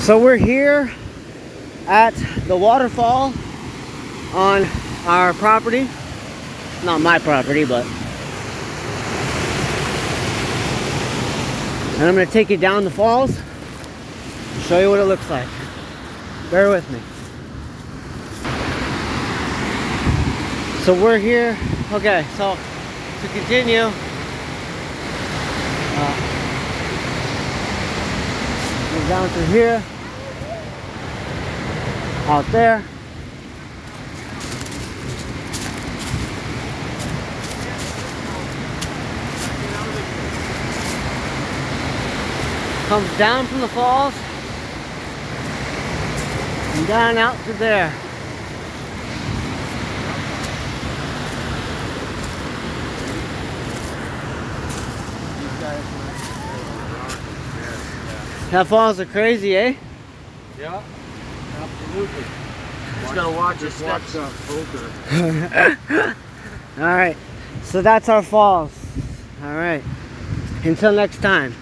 So we're here at the waterfall on our property. Not my property, but. And I'm going to take you down the falls, show you what it looks like. Bear with me. So we're here. Okay, so to continue, go down through here, out there. Comes down from the falls and down out to there. That falls are crazy, eh? Yeah, absolutely. Just gotta watch your steps. Alright, so that's our falls. Alright, until next time.